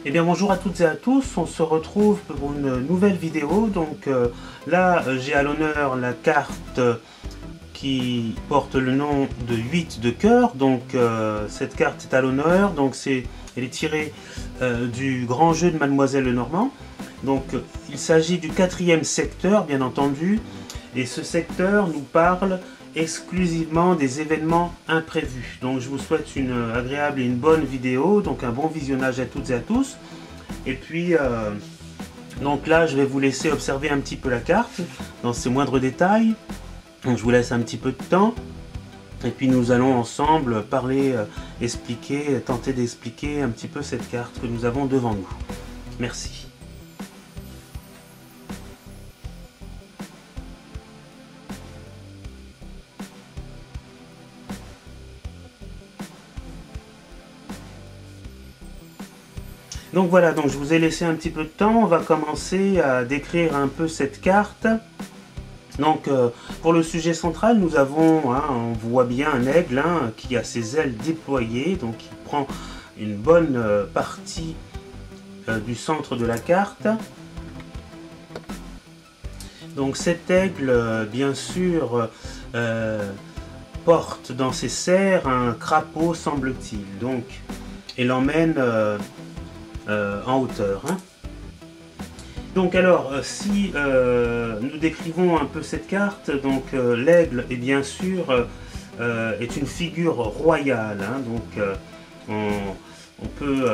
Eh bien bonjour à toutes et à tous, on se retrouve pour une nouvelle vidéo. Donc là j'ai à l'honneur la carte qui porte le nom de 8 de cœur. Donc cette carte est à l'honneur, donc elle est tirée du grand jeu de Mademoiselle Lenormand. Donc il s'agit du 4e secteur bien entendu, et ce secteur nous parle exclusivement des événements imprévus. Donc je vous souhaite une agréable et une bonne vidéo, donc un bon visionnage à toutes et à tous. Et puis donc là je vais vous laisser observer un petit peu la carte dans ses moindres détails. Donc je vous laisse un petit peu de temps et puis nous allons ensemble parler, expliquer, tenter d'expliquer un petit peu cette carte que nous avons devant nous. Merci. Donc voilà, donc je vous ai laissé un petit peu de temps, on va commencer à décrire un peu cette carte. Donc pour le sujet central, nous avons, on voit bien un aigle qui a ses ailes déployées, donc il prend une bonne partie du centre de la carte. Donc cet aigle, bien sûr, porte dans ses serres un crapaud, semble-t-il. Donc il l'emmène en hauteur. Donc alors, si nous décrivons un peu cette carte, donc l'aigle est bien sûr est une figure royale. Donc on peut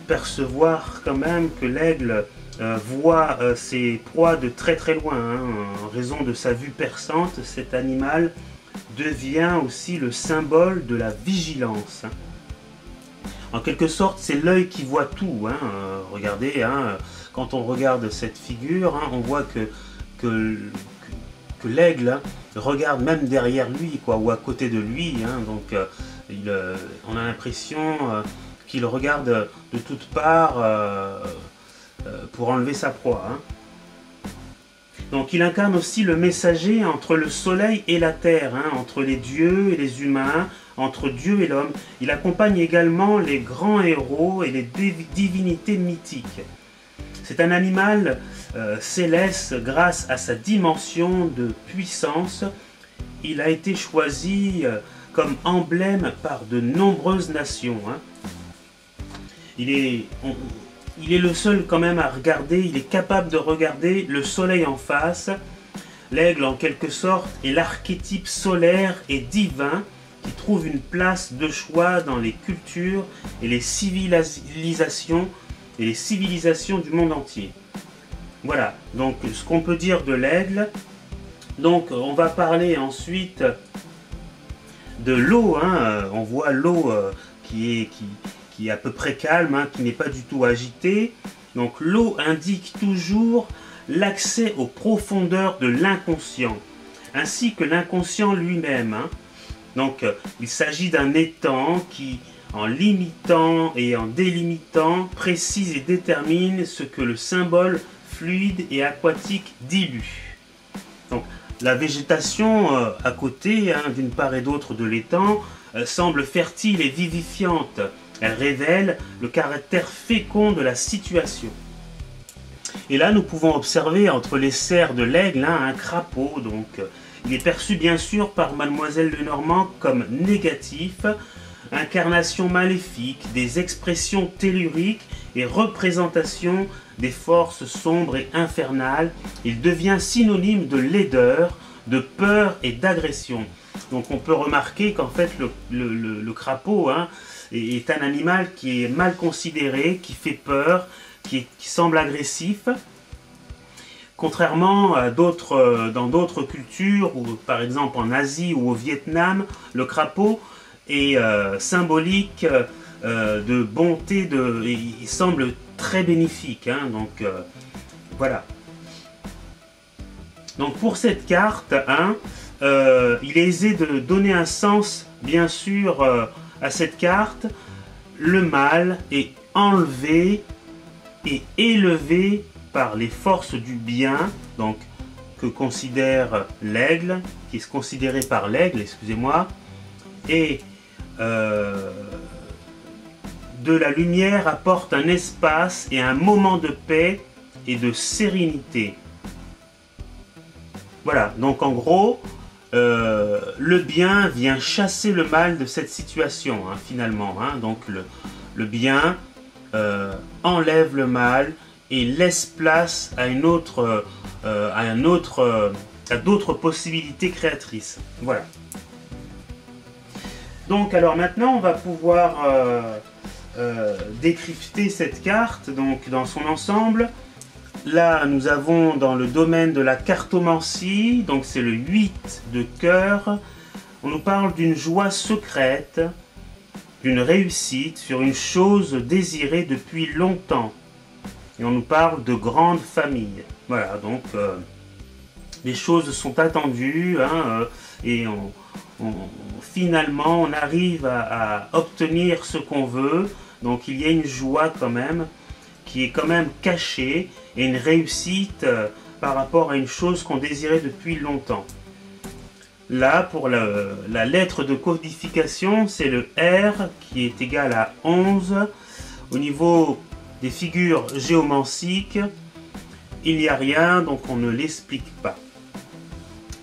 percevoir quand même que l'aigle voit ses proies de très très loin. En raison de sa vue perçante, cet animal devient aussi le symbole de la vigilance. En quelque sorte, c'est l'œil qui voit tout. Regardez, quand on regarde cette figure, on voit que l'aigle regarde même derrière lui, ou à côté de lui. Donc, on a l'impression qu'il regarde de toutes parts pour enlever sa proie. Donc, il incarne aussi le messager entre le soleil et la terre, entre les dieux et les humains, entre Dieu et l'homme. Il accompagne également les grands héros et les divinités mythiques. C'est un animal céleste grâce à sa dimension de puissance. Il a été choisi comme emblème par de nombreuses nations. Il est le seul quand même à regarder, il est capable de regarder le soleil en face. L'aigle en quelque sorte est l'archétype solaire et divin qui trouve une place de choix dans les cultures et les civilisations du monde entier. Voilà, donc ce qu'on peut dire de l'aigle. Donc on va parler ensuite de l'eau. On voit l'eau qui est à peu près calme, qui n'est pas du tout agitée. Donc l'eau indique toujours l'accès aux profondeurs de l'inconscient, ainsi que l'inconscient lui-même. Donc il s'agit d'un étang qui, en limitant et en délimitant, précise et détermine ce que le symbole fluide et aquatique dilue. Donc la végétation à côté, d'une part et d'autre de l'étang, semble fertile et vivifiante. Elle révèle le caractère fécond de la situation. Et là, nous pouvons observer entre les serres de l'aigle un crapaud. Donc, il est perçu bien sûr par Mademoiselle Lenormand comme négatif, incarnation maléfique, des expressions telluriques et représentation des forces sombres et infernales. Il devient synonyme de laideur, de peur et d'agression. Donc on peut remarquer qu'en fait le crapaud est un animal qui est mal considéré, qui fait peur, qui semble agressif. Contrairement à dans d'autres cultures, ou par exemple en Asie ou au Vietnam, le crapaud est symbolique de bonté, il semble très bénéfique. Donc voilà. Donc pour cette carte, il est aisé de donner un sens, bien sûr, à cette carte. Le mal est enlevé et élevé par les forces du bien, donc que considère l'aigle, qui est considéré par l'aigle, excusez-moi, et de la lumière apporte un espace et un moment de paix et de sérénité. Voilà, donc en gros, le bien vient chasser le mal de cette situation, hein, finalement. Hein. Donc le bien enlève le mal et laisse place à une autre, à d'autres possibilités créatrices. Voilà. Donc alors maintenant, on va pouvoir décrypter cette carte donc dans son ensemble. Là, nous avons dans le domaine de la cartomancie, donc c'est le 8 de cœur. On nous parle d'une joie secrète, d'une réussite sur une chose désirée depuis longtemps. Et on nous parle de grande famille. Voilà, donc les choses sont attendues hein, et finalement on arrive à obtenir ce qu'on veut. Donc il y a une joie quand même qui est quand même cachée et une réussite par rapport à une chose qu'on désirait depuis longtemps. Là, pour la lettre de codification, c'est le R qui est égal à 11. Au niveau des figures géomanciques, il n'y a rien, donc on ne l'explique pas.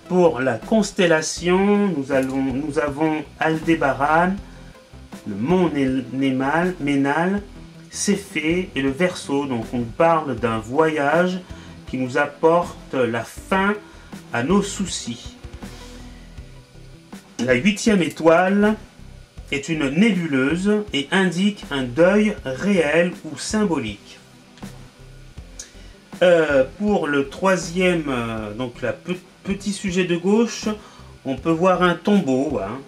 Pour la constellation, nous avons Aldébaran, le mont Ménal, Céphée et le Verseau. Donc on parle d'un voyage qui nous apporte la fin à nos soucis. La 8e étoile est une nébuleuse et indique un deuil réel ou symbolique. Pour le 3e, donc le petit sujet de gauche, on peut voir un tombeau, hein,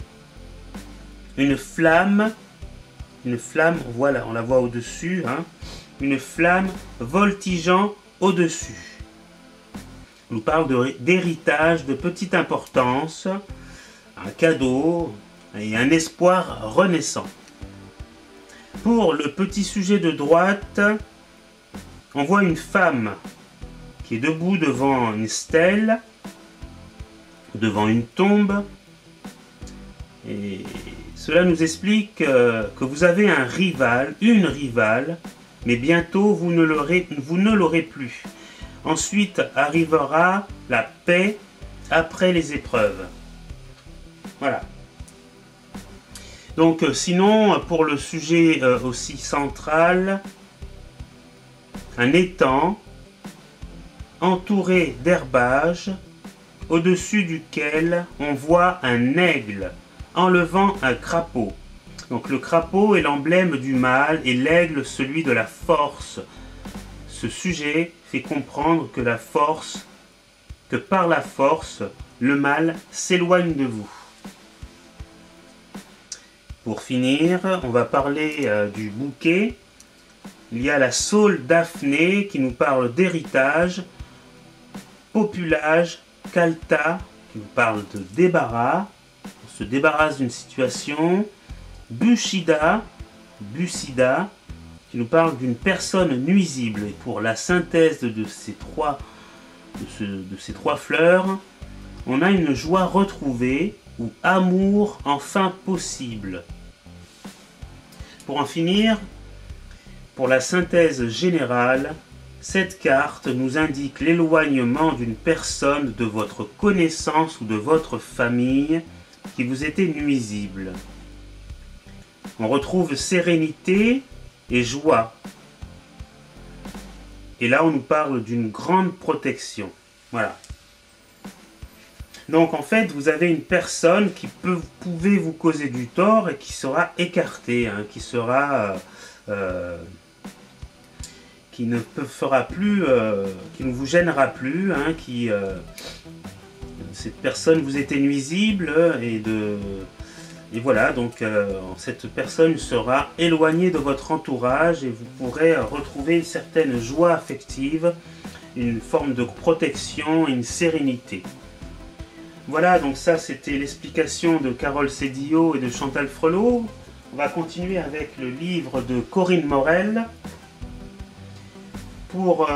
une flamme, voilà, on la voit au-dessus, hein, une flamme voltigeant au-dessus. On nous parle d'héritage de petite importance, un cadeau et un espoir renaissant. Pour le petit sujet de droite, on voit une femme qui est debout devant une stèle, devant une tombe, et cela nous explique que vous avez un rival, une rivale, mais bientôt vous ne l'aurez plus. Ensuite arrivera la paix après les épreuves. Voilà. Donc sinon, pour le sujet aussi central, un étang entouré d'herbage, au-dessus duquel on voit un aigle enlevant un crapaud. Donc le crapaud est l'emblème du mal et l'aigle celui de la force. Ce sujet fait comprendre que par la force, le mal s'éloigne de vous. Pour finir, on va parler du bouquet. Il y a la saule Daphné qui nous parle d'héritage, populage, Kalta qui nous parle de débarras, on se débarrasse d'une situation, Bushida qui nous parle d'une personne nuisible. Et pour la synthèse de ces trois fleurs, on a une joie retrouvée ou amour enfin possible. Pour en finir, pour la synthèse générale, cette carte nous indique l'éloignement d'une personne de votre connaissance ou de votre famille qui vous était nuisible. On retrouve sérénité et joie. Et là, on nous parle d'une grande protection. Voilà. Donc, en fait, vous avez une personne qui pouvait vous causer du tort et qui sera écartée, hein, qui ne fera plus, qui ne vous gênera plus, hein, cette personne vous était nuisible et voilà, donc cette personne sera éloignée de votre entourage et vous pourrez retrouver une certaine joie affective, une forme de protection, une sérénité. Voilà, donc ça c'était l'explication de Carole Sédillot et de Chantal Frelot. On va continuer avec le livre de Corinne Morel. Pour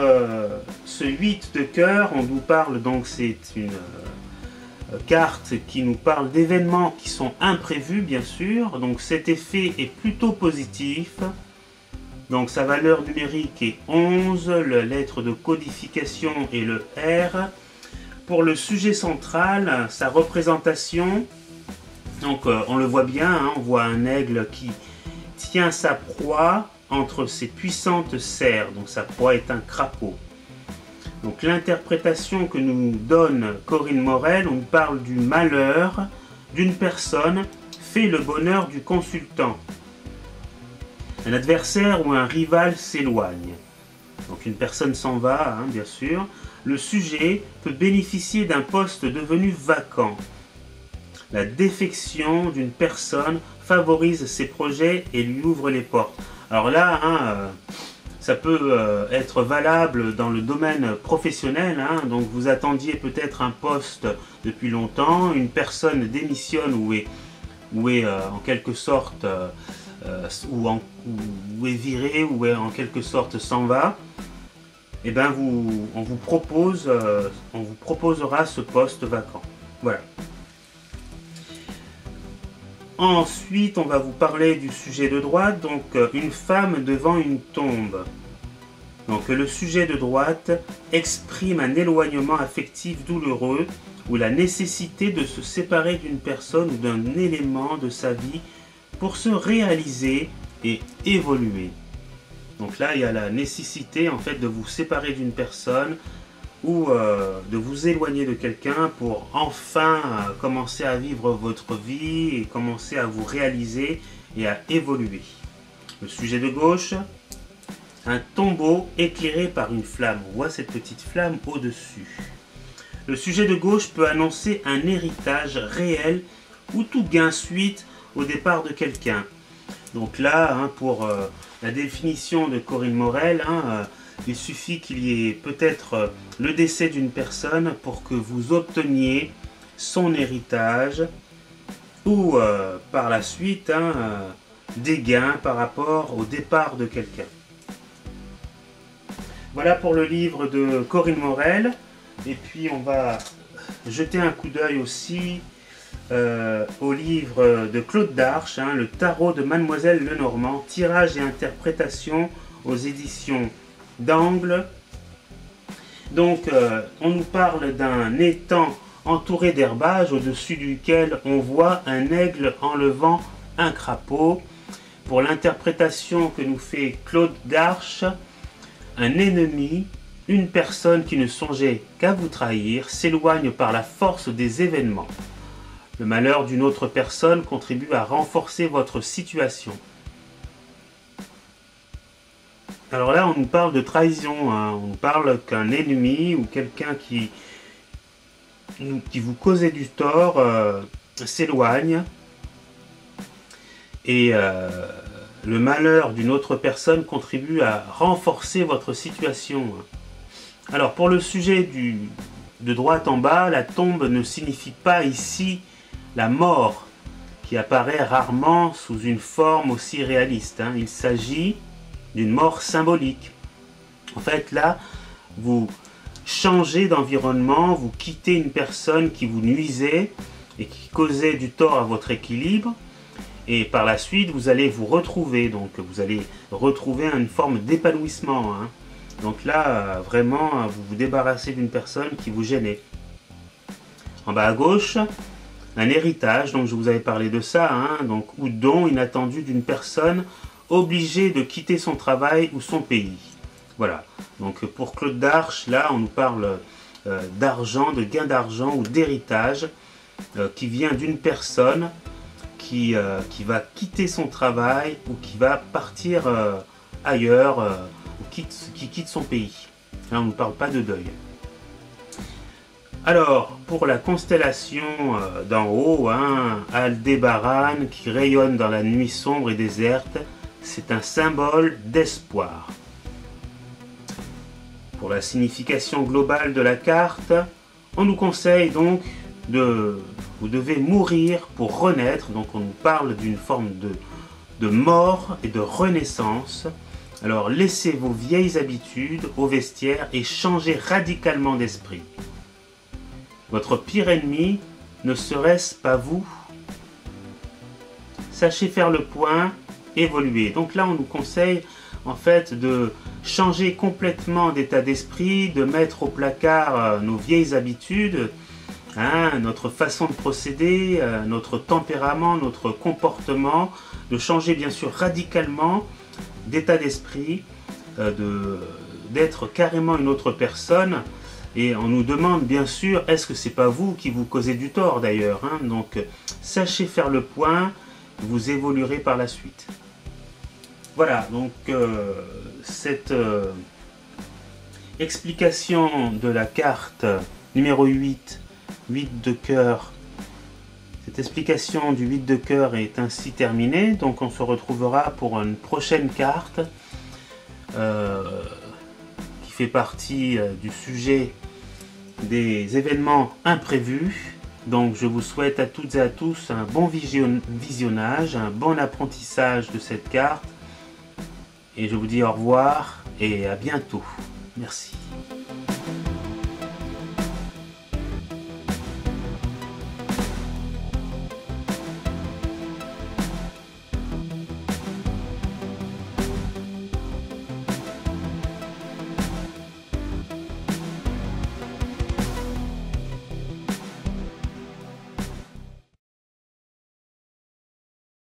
ce 8 de cœur, on nous parle, donc c'est une carte qui nous parle d'événements qui sont imprévus bien sûr, donc cet effet est plutôt positif. Donc sa valeur numérique est 11, la lettre de codification est le R. Pour le sujet central, sa représentation, donc on le voit bien, hein, on voit un aigle qui tient sa proie entre ses puissantes serres, donc sa proie est un crapaud. Donc l'interprétation que nous donne Corinne Morel, on parle du malheur d'une personne fait le bonheur du consultant. Un adversaire ou un rival s'éloigne. Donc une personne s'en va, hein, bien sûr. Le sujet peut bénéficier d'un poste devenu vacant. La défection d'une personne favorise ses projets et lui ouvre les portes. Alors là, hein, ça peut être valable dans le domaine professionnel. Hein, donc vous attendiez peut-être un poste depuis longtemps, une personne démissionne ou est en quelque sorte ou est viré ou est en quelque sorte s'en va. Et ben on vous proposera ce poste vacant. Voilà. Ensuite, on va vous parler du sujet de droite, donc une femme devant une tombe. Donc le sujet de droite exprime un éloignement affectif douloureux ou la nécessité de se séparer d'une personne ou d'un élément de sa vie pour se réaliser et évoluer. Donc là, il y a la nécessité en fait de vous séparer d'une personne ou de vous éloigner de quelqu'un pour enfin commencer à vivre votre vie et commencer à vous réaliser et à évoluer. Le sujet de gauche, un tombeau éclairé par une flamme. On voit cette petite flamme au-dessus. Le sujet de gauche peut annoncer un héritage réel ou tout gain suite au départ de quelqu'un. Donc là, hein, pour la définition de Corinne Morel, hein, il suffit qu'il y ait peut-être le décès d'une personne pour que vous obteniez son héritage ou par la suite hein, des gains par rapport au départ de quelqu'un. Voilà pour le livre de Corinne Morel. Et puis on va jeter un coup d'œil aussi au livre de Claude Darche, hein, le tarot de Mademoiselle Lenormand, tirage et interprétation aux éditions d'Angle. Donc on nous parle d'un étang entouré d'herbage au-dessus duquel on voit un aigle enlevant un crapaud. Pour l'interprétation que nous fait Claude Darche, un ennemi, une personne qui ne songeait qu'à vous trahir, s'éloigne par la force des événements. Le malheur d'une autre personne contribue à renforcer votre situation. Alors là, on nous parle de trahison, hein. On nous parle qu'un ennemi ou quelqu'un qui vous causait du tort s'éloigne. Et le malheur d'une autre personne contribue à renforcer votre situation. Alors pour le sujet de droite en bas, la tombe ne signifie pas ici la mort, qui apparaît rarement sous une forme aussi réaliste. Hein. Il s'agit d'une mort symbolique. En fait, là, vous changez d'environnement, vous quittez une personne qui vous nuisait et qui causait du tort à votre équilibre. Et par la suite, vous allez vous retrouver. Donc, vous allez retrouver une forme d'épanouissement. Hein. Donc là, vraiment, vous vous débarrassez d'une personne qui vous gênait. En bas à gauche, un héritage, donc je vous avais parlé de ça, hein, donc, ou don inattendu d'une personne obligée de quitter son travail ou son pays. Voilà, donc pour Claude Darche, là on nous parle d'argent, de gain d'argent ou d'héritage qui vient d'une personne qui va quitter son travail ou qui va partir ailleurs, ou qui quitte son pays. Là on ne nous parle pas de deuil. Alors, pour la constellation d'en haut, hein, Aldébaran qui rayonne dans la nuit sombre et déserte, c'est un symbole d'espoir. Pour la signification globale de la carte, on nous conseille donc vous devez mourir pour renaître, donc on nous parle d'une forme de mort et de renaissance. Alors laissez vos vieilles habitudes au vestiaire et changez radicalement d'esprit. Votre pire ennemi ne serait-ce pas vous? Sachez faire le point, évoluer. Donc là, on nous conseille en fait de changer complètement d'état d'esprit, de mettre au placard nos vieilles habitudes, hein, notre façon de procéder, notre tempérament, notre comportement, de changer bien sûr radicalement d'état d'esprit, d'être carrément une autre personne. Et on nous demande bien sûr, est-ce que c'est pas vous qui vous causez du tort d'ailleurs, hein? Donc sachez faire le point, vous évoluerez par la suite. Voilà, donc cette explication de la carte numéro 8, 8 de cœur, cette explication du 8 de cœur est ainsi terminée. Donc on se retrouvera pour une prochaine carte qui fait partie du sujet des événements imprévus. Donc je vous souhaite à toutes et à tous un bon visionnage, un bon apprentissage de cette carte. Et je vous dis au revoir et à bientôt. Merci.